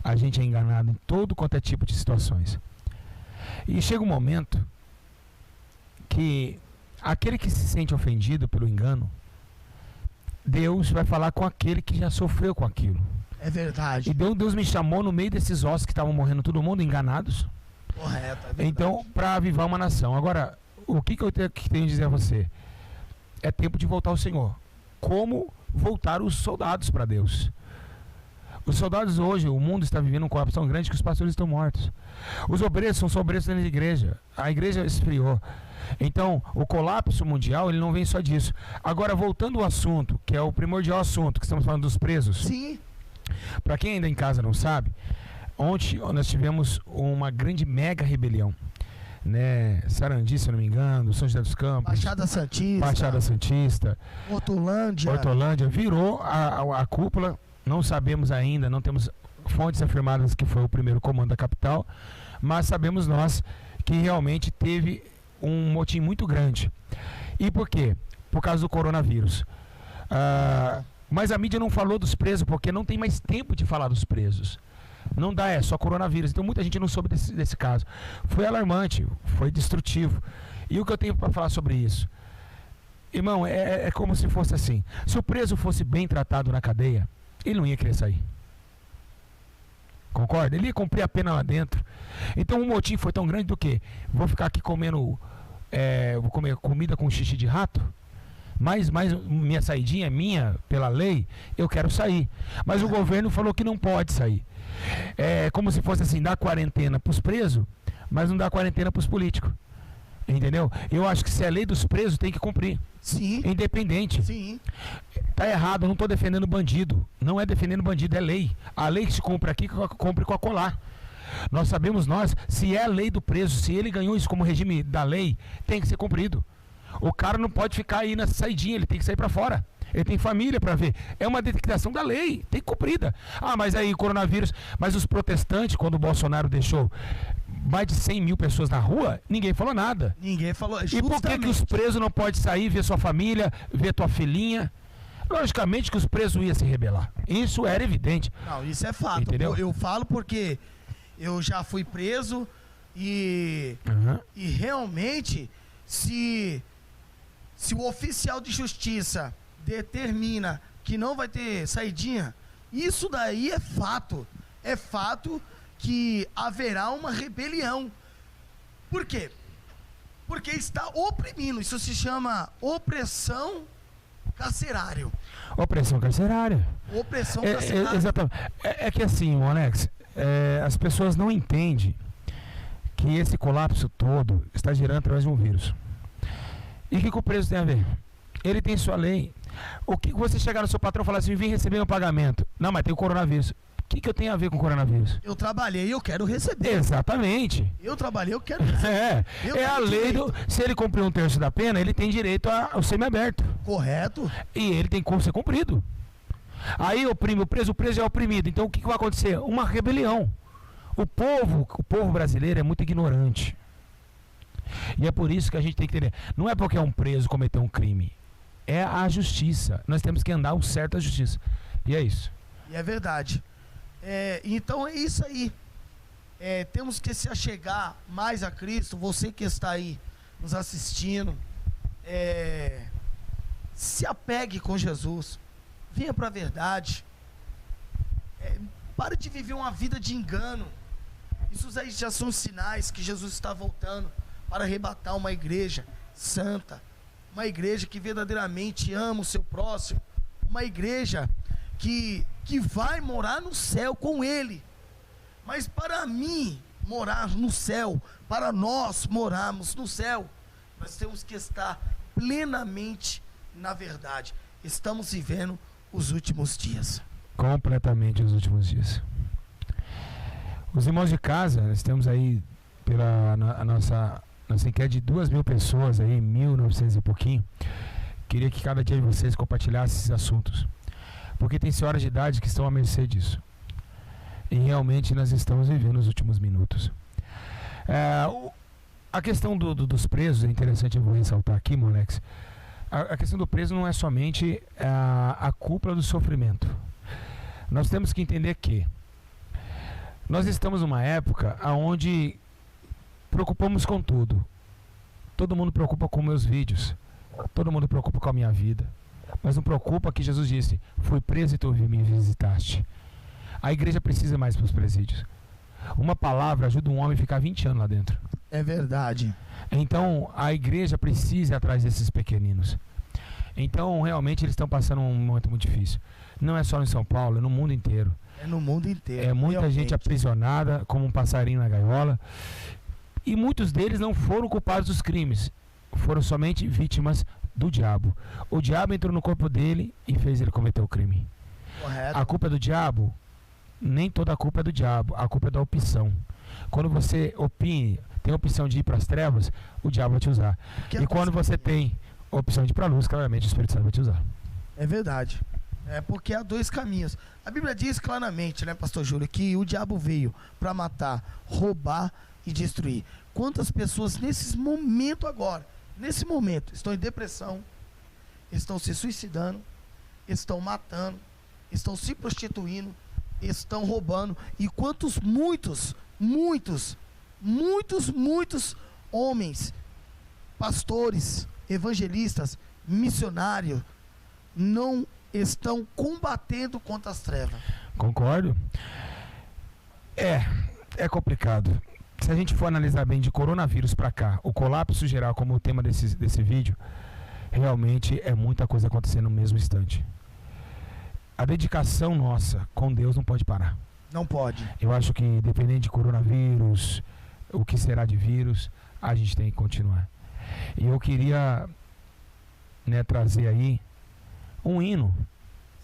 a gente é enganado em todo quanto é tipo de situações. E chega um momento que aquele que se sente ofendido pelo engano, Deus vai falar com aquele que já sofreu com aquilo. É verdade. E Deus me chamou no meio desses ossos que estavam morrendo todo mundo, enganados. Correto, é verdade. Então, para avivar uma nação. Agora, o que eu tenho a dizer a você? É tempo de voltar ao Senhor. Como voltar os soldados para Deus? Os soldados hoje, o mundo está vivendo um colapso tão grande que os pastores estão mortos. Os obreiros são só obreiros dentro da igreja. A igreja esfriou. Então, o colapso mundial, ele não vem só disso. Agora, voltando ao assunto, que é o primordial assunto, que estamos falando dos presos. Sim. Para quem ainda em casa não sabe, ontem nós tivemos uma grande mega rebelião, né? Sarandi, se eu não me engano, São José dos Campos, Baixada Santista, Hortolândia, virou a cúpula. Não sabemos ainda, não temos fontes afirmadas que foi o primeiro comando da capital, mas sabemos nós que realmente teve um motim muito grande. E por quê? Por causa do coronavírus. Mas a mídia não falou dos presos, porque não tem mais tempo de falar dos presos. Não dá, é só coronavírus. Então muita gente não soube desse caso. Foi alarmante, foi destrutivo. E o que eu tenho para falar sobre isso? Irmão, é como se fosse assim. Se o preso fosse bem tratado na cadeia, ele não ia querer sair. Concorda? Ele ia cumprir a pena lá dentro. Então o motim foi tão grande do que? Vou ficar aqui comendo, vou comer comida com xixi de rato? Mas minha saidinha é minha, pela lei, eu quero sair. Mas o governo falou que não pode sair. É como se fosse assim, dar quarentena para os presos, mas não dá quarentena para os políticos. Entendeu? Eu acho que se é lei dos presos, tem que cumprir. Sim. Independente. Sim. Tá errado, eu não estou defendendo bandido. Não é defendendo bandido, é lei. A lei que se cumpre aqui, cumpre com a colar. Nós sabemos se é a lei do preso, se ele ganhou isso como regime da lei, tem que ser cumprido. O cara não pode ficar aí nessa saidinha, ele tem que sair para fora. Ele tem família para ver. É uma detectação da lei, tem que cumprida. Mas aí coronavírus, mas os protestantes, quando o Bolsonaro deixou mais de 100 mil pessoas na rua, ninguém falou nada. Ninguém falou. E por que os presos não podem sair, ver sua família, ver tua filhinha? Logicamente que os presos iam se rebelar. Isso era evidente. Não, isso é fato. Entendeu? Eu falo porque eu já fui preso e realmente se o oficial de justiça determina que não vai ter saidinha, isso daí é fato. É fato que haverá uma rebelião. Por quê? Porque está oprimindo. Isso se chama opressão carcerária. Opressão carcerária. Opressão carcerária. Exatamente. É que assim, Alex, as pessoas não entendem que esse colapso todo está gerando através de um vírus. E o que o preso tem a ver? Ele tem sua lei. O que você chegar no seu patrão e falar assim, vem receber meu pagamento. Não, mas tem o coronavírus. O que eu tenho a ver com o coronavírus? Eu trabalhei, eu quero receber. Exatamente. Eu trabalhei, eu quero receber. É a lei do... Se ele cumprir um terço da pena, ele tem direito ao semiaberto. Correto. E ele tem como ser cumprido. Aí oprime o preso é oprimido. Então o que vai acontecer? Uma rebelião. O povo brasileiro é muito ignorante. E é por isso que a gente tem que entender. Não é porque um preso cometeu um crime. É a justiça. Nós temos que andar o certo da justiça. E é isso. E é verdade. Então é isso aí. Temos que se achegar mais a Cristo. Você que está aí nos assistindo, se apegue com Jesus. Venha para a verdade. Pare de viver uma vida de engano. Isso aí já são sinais que Jesus está voltando para arrebatar uma igreja santa, uma igreja que verdadeiramente ama o seu próximo, uma igreja que vai morar no céu com Ele. Mas para mim morar no céu, para nós morarmos no céu, nós temos que estar plenamente na verdade. Estamos vivendo os últimos dias. Completamente os últimos dias. Os irmãos de casa, nós temos aí a nossa enquete de 2.000 pessoas aí, 1.900 e pouquinho, queria que cada dia de vocês compartilhasse esses assuntos. Porque tem senhoras de idade que estão à mercê disso. E realmente nós estamos vivendo os últimos minutos. A questão dos presos, é interessante, eu vou ressaltar aqui, Molex. A questão do preso não é somente a culpa do sofrimento. Nós temos que entender que nós estamos numa época onde preocupamos com tudo. Todo mundo preocupa com meus vídeos. Todo mundo preocupa com a minha vida. Mas não preocupa que Jesus disse: fui preso e tu me visitaste. A igreja precisa mais para os presídios. Uma palavra ajuda um homem a ficar 20 anos lá dentro. É verdade. Então a igreja precisa ir atrás desses pequeninos. Então realmente eles estão passando um momento muito difícil. Não é só em São Paulo, é no mundo inteiro. É no mundo inteiro. É muita realmente. gente aprisionada como um passarinho na gaiola. E muitos deles não foram culpados dos crimes. Foram somente vítimas do diabo. O diabo entrou no corpo dele e fez ele cometer o crime. Correto. A culpa é do diabo? Nem toda a culpa é do diabo. A culpa é da opção. Quando você opine, tem a opção de ir para as trevas, o diabo vai te usar. E quando você tem a opção de ir para a luz, claramente o Espírito Santo vai te usar. É verdade. É porque há dois caminhos. A Bíblia diz claramente, né, pastor Júlio, que o diabo veio para matar, roubar e destruir. Quantas pessoas nesse momento agora, estão em depressão, estão se suicidando, estão matando, estão se prostituindo, estão roubando. E quantos muitos homens, pastores, evangelistas, missionários, não estão combatendo contra as trevas. Concordo. É complicado. Se a gente for analisar bem de coronavírus para cá, o colapso geral como o tema desse vídeo, realmente é muita coisa acontecendo no mesmo instante. A dedicação nossa com Deus não pode parar. Não pode. Eu acho que independente de coronavírus, o que será de vírus, a gente tem que continuar. E eu queria, né, trazer aí um hino.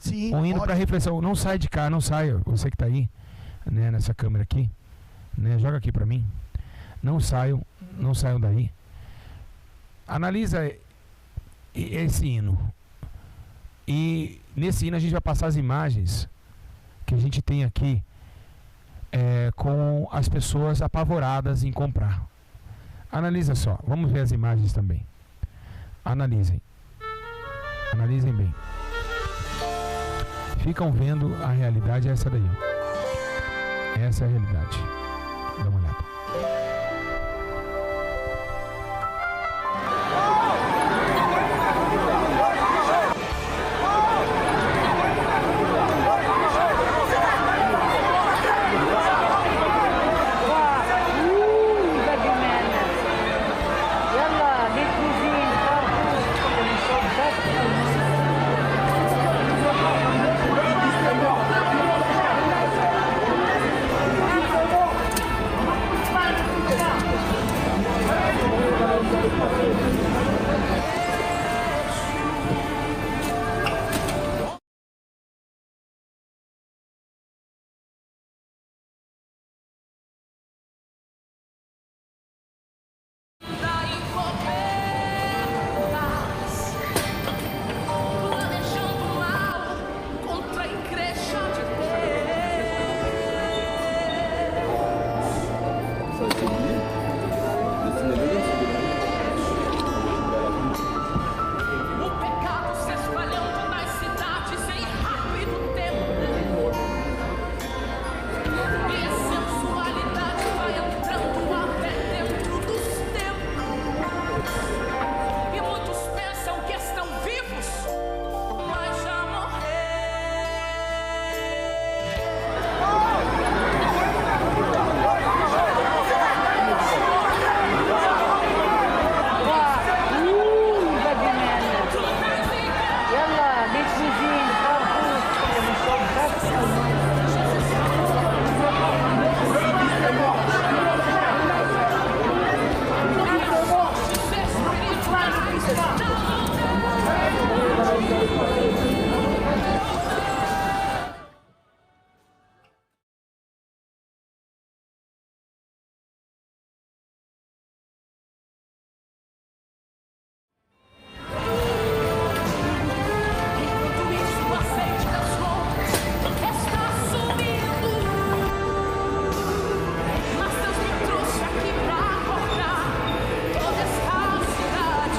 Sim, um hino para reflexão. Não sai de cá, não saia. Você que está aí, né, nessa câmera aqui, né, joga aqui para mim. Não saiam daí. Analisa esse hino. E nesse hino a gente vai passar as imagens que a gente tem aqui com as pessoas apavoradas em comprar. Analisa só. Vamos ver as imagens também. Analisem bem. Ficam vendo a realidade, essa daí. Essa é a realidade. Dá uma olhada.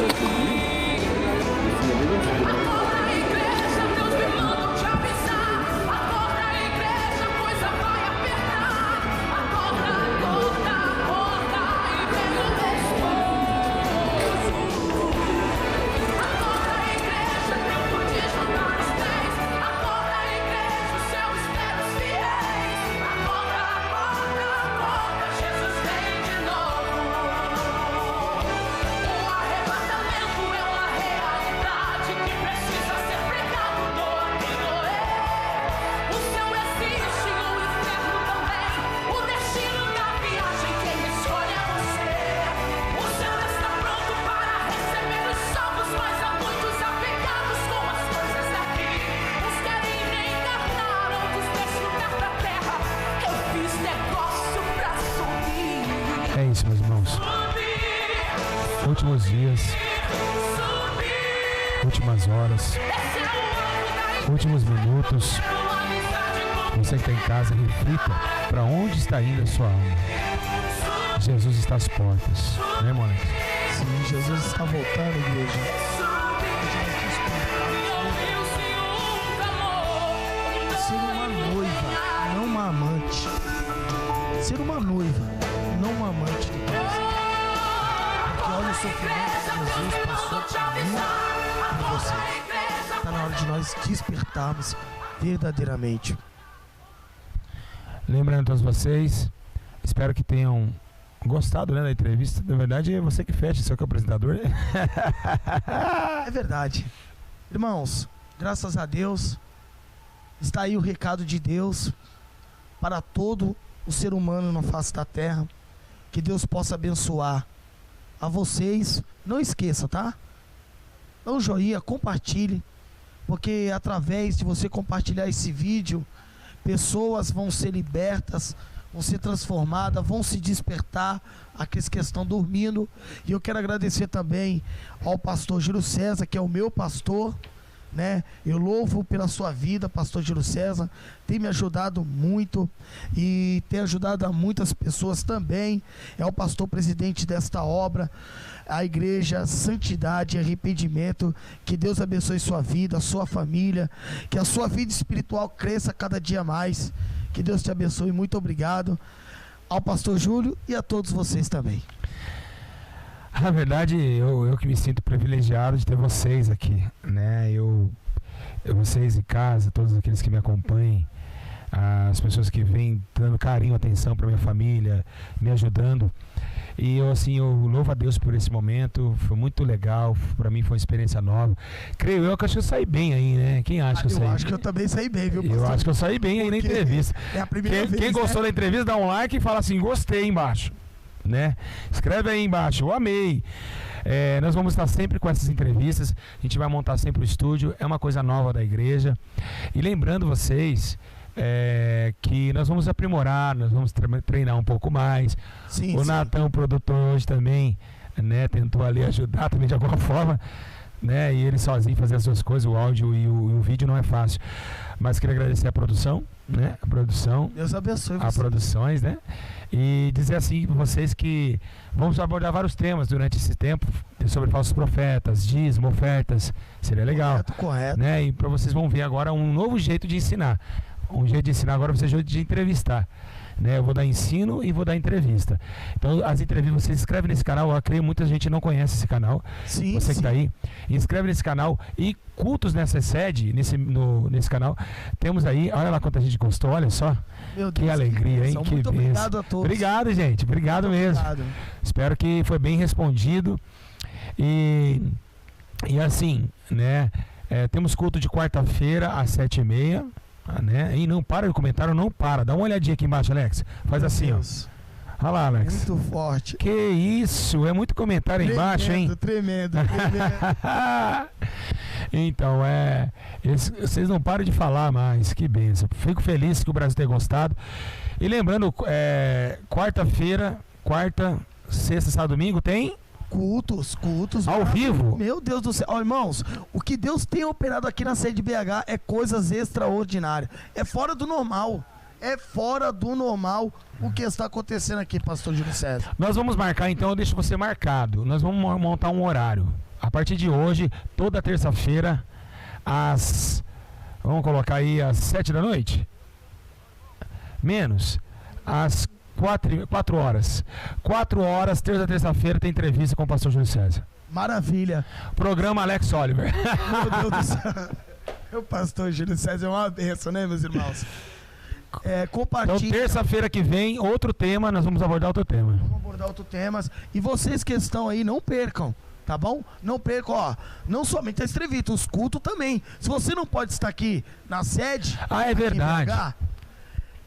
vai subir. Esse número é segurança. É isso, meus irmãos. Últimos dias, últimas horas, últimos minutos. Você que está em casa, reflita para onde está indo a sua alma. Jesus está às portas, né, moleque? Sim, Jesus está voltando, igreja. Ser uma noiva, não uma amante. Ser uma noiva, não uma amante de Deus. Porque olha o sofrimento que Jesus passou por mim e por você. Está na hora de nós despertarmos verdadeiramente. Lembrando a todos vocês, espero que tenham gostado, né, da entrevista. Na verdade, é você que fecha, você que é o apresentador. É verdade. Irmãos, graças a Deus, está aí o recado de Deus para todo o ser humano na face da terra. Que Deus possa abençoar a vocês. Não esqueça, tá? Dá um joinha, compartilhe, porque através de você compartilhar esse vídeo, pessoas vão ser libertas, vão ser transformadas, vão se despertar, aqueles que estão dormindo. E eu quero agradecer também ao pastor Júlio César, que é o meu pastor, né? Eu louvo pela sua vida, pastor Júlio César, tem me ajudado muito e tem ajudado a muitas pessoas também. É o pastor presidente desta obra, a igreja Santidade e Arrependimento. Que Deus abençoe sua vida, a sua família, que a sua vida espiritual cresça cada dia mais. Que Deus te abençoe. Muito obrigado ao pastor Júlio e a todos vocês também. Na verdade, eu que me sinto privilegiado de ter vocês aqui, né? Vocês em casa, todos aqueles que me acompanhem, as pessoas que vêm dando carinho, atenção para minha família, me ajudando. E eu louvo a Deus por esse momento, foi muito legal, para mim foi uma experiência nova. Creio eu que acho que eu saí bem aí, né? Quem acha que eu saí bem? Eu acho que eu também saí bem, viu, pastor? Eu acho que eu saí bem aí na entrevista. É a primeira vez, quem gostou da entrevista, dá um like e fala assim, gostei aí embaixo, né? Escreve aí embaixo, eu amei. Nós vamos estar sempre com essas entrevistas, a gente vai montar sempre o estúdio, é uma coisa nova da igreja. E lembrando vocês que nós vamos aprimorar, nós vamos treinar um pouco mais. Sim, o Natão, produtor, hoje também, né, tentou ali ajudar também de alguma forma, né, e ele sozinho fazer as suas coisas, o áudio e o vídeo não é fácil. Mas queria agradecer a produção, né, a produção. Deus abençoe você. A produções, né, e dizer assim para vocês que vamos abordar vários temas durante esse tempo, sobre falsos profetas, dízimo, ofertas, seria legal. Correto. Né, e para vocês vão ver agora um novo jeito de ensinar. Um jeito de ensinar agora vai ser jeito de entrevistar, né? Eu vou dar ensino e vou dar entrevista. Então as entrevistas, você se inscreve nesse canal. Eu creio que muita gente não conhece esse canal. Sim, você que está aí, inscreve nesse canal. E cultos nessa sede, nesse canal, temos aí, olha lá quanta gente gostou, olha só. Meu Deus, que alegria, hein? Muito obrigado a todos. Obrigado, gente, obrigado muito mesmo. Obrigado. Espero que foi bem respondido. E assim, né? Temos culto de quarta-feira às 7h30. Né? E não para de comentário, não para. Dá uma olhadinha aqui embaixo, Alex. Faz meu assim, Deus. Ó. Olha lá, Alex. Muito forte. Que isso, é muito comentário aí embaixo, hein? Tremendo. Então, vocês não param de falar mais. Que bênção. Fico feliz que o Brasil tenha gostado. E lembrando, quarta, sexta, sábado, domingo tem... Cultos. Ao vivo? Meu Deus do céu. Irmãos, o que Deus tem operado aqui na sede de BH é coisas extraordinárias. É fora do normal. O que está acontecendo aqui, pastor Júlio César. Nós vamos marcar, então, eu deixo você marcado. Nós vamos montar um horário. A partir de hoje, toda terça-feira, vamos colocar aí às 7 da noite? Menos, às 4 horas. 4 horas, terça-feira, tem entrevista com o pastor Júlio César. Maravilha. Programa Alex Oliver. Meu Deus do céu. O pastor Júlio César é uma bênção, né, meus irmãos? Compartilha. Então, terça-feira que vem, outro tema, nós vamos abordar outro tema. Vamos abordar outros temas. E vocês que estão aí, não percam, tá bom? Não percam, ó. Não somente a entrevista, os cultos também. Se você não pode estar aqui na sede... É verdade.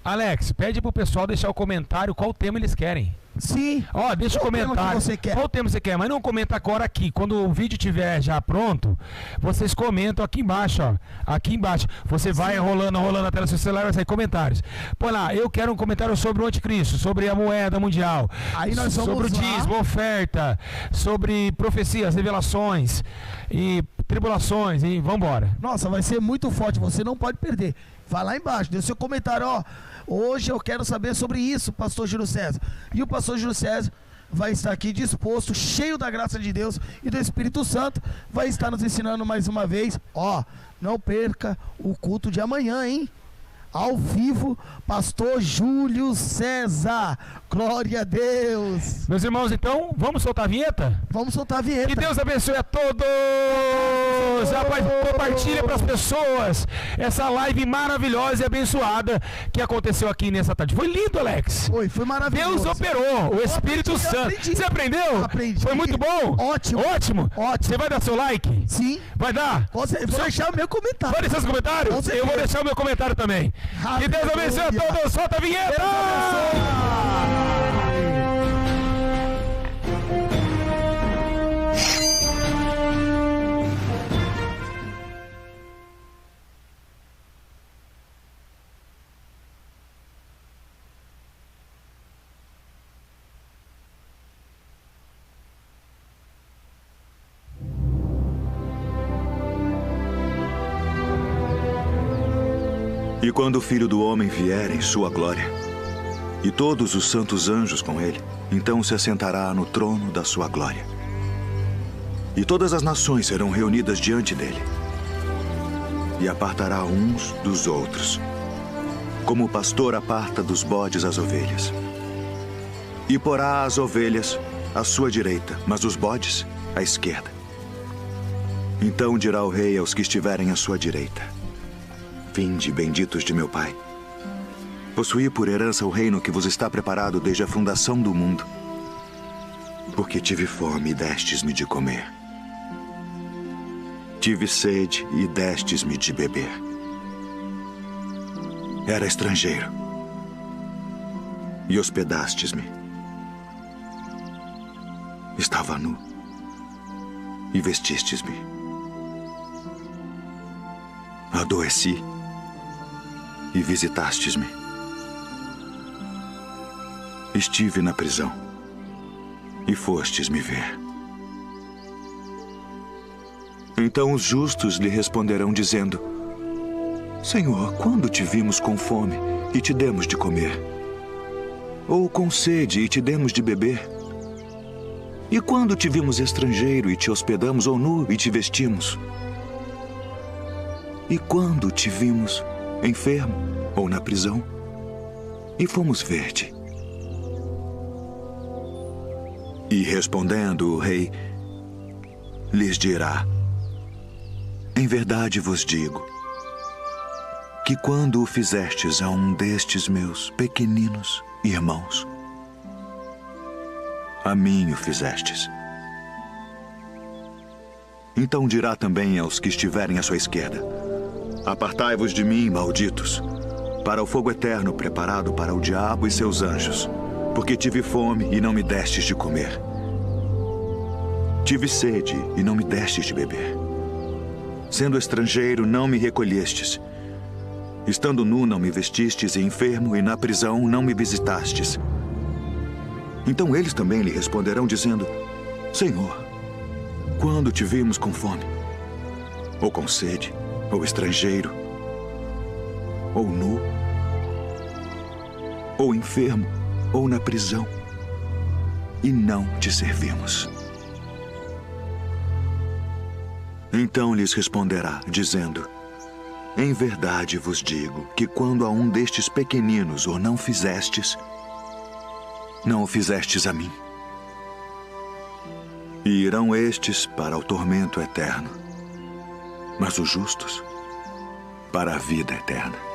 Alex, pede pro pessoal deixar o comentário qual tema eles querem. Sim. Ó, deixa o comentário. Qual tema você quer? Mas não comenta agora aqui. Quando o vídeo estiver já pronto, vocês comentam aqui embaixo, ó. Aqui embaixo. Você vai rolando a tela do seu celular, vai sair comentários. Põe lá, eu quero um comentário sobre o anticristo, sobre a moeda mundial. Aí nós vamos sobre o dízimo, oferta, sobre profecias, revelações e tribulações e vambora. Nossa, vai ser muito forte, você não pode perder. Vai lá embaixo, deixa seu comentário, ó. Hoje eu quero saber sobre isso, pastor Júlio César. E o pastor Júlio César vai estar aqui disposto, cheio da graça de Deus e do Espírito Santo, vai estar nos ensinando mais uma vez. Ó, não perca o culto de amanhã, hein? Ao vivo, pastor Júlio César. Glória a Deus. Meus irmãos, então, vamos soltar a vinheta? Vamos soltar a vinheta. Que Deus abençoe a todos. Rapaz, compartilha para as pessoas essa live maravilhosa e abençoada que aconteceu aqui nessa tarde. Foi lindo, Alex. Foi maravilhoso. Deus operou, o Espírito Santo. Você aprendeu? Aprendi. Foi muito bom? Ótimo. Ótimo. Você vai dar seu like? Sim. Vai dar? Vou deixar o meu comentário. Vai deixar seu comentário? Eu vou deixar o meu comentário também. Que Deus abençoe a todos. Solta a vinheta. Deus abençoe. E quando o Filho do Homem vier em sua glória, e todos os santos anjos com ele, então se assentará no trono da sua glória. E todas as nações serão reunidas diante dele. E apartará uns dos outros, como o pastor aparta dos bodes as ovelhas. E porá as ovelhas à sua direita, mas os bodes à esquerda. Então dirá o rei aos que estiverem à sua direita: Vinde, benditos de meu Pai. Possuí por herança o reino que vos está preparado desde a fundação do mundo. Porque tive fome e destes-me de comer. Tive sede e destes-me de beber. Era estrangeiro e hospedastes-me. Estava nu e vestistes-me. Adoeci e visitastes-me. Estive na prisão e fostes me ver. Então os justos lhe responderão dizendo: Senhor, quando te vimos com fome e te demos de comer? Ou com sede e te demos de beber? E quando te vimos estrangeiro e te hospedamos, ou nu e te vestimos? E quando te vimos enfermo ou na prisão e fomos ver-te? E respondendo o rei, lhes dirá: Em verdade vos digo que quando o fizestes a um destes meus pequeninos irmãos, a mim o fizestes. Então dirá também aos que estiverem à sua esquerda: Apartai-vos de mim, malditos, para o fogo eterno preparado para o diabo e seus anjos, porque tive fome e não me destes de comer. Tive sede e não me destes de beber. Sendo estrangeiro, não me recolhestes. Estando nu, não me vestistes, e enfermo, e na prisão, não me visitastes. Então eles também lhe responderão, dizendo: Senhor, quando te vimos com fome, ou com sede, ou estrangeiro, ou nu, ou enfermo, ou na prisão, e não te servimos? Então lhes responderá, dizendo: em verdade vos digo que quando a um destes pequeninos o não fizestes, não o fizestes a mim. E irão estes para o tormento eterno, mas os justos para a vida eterna.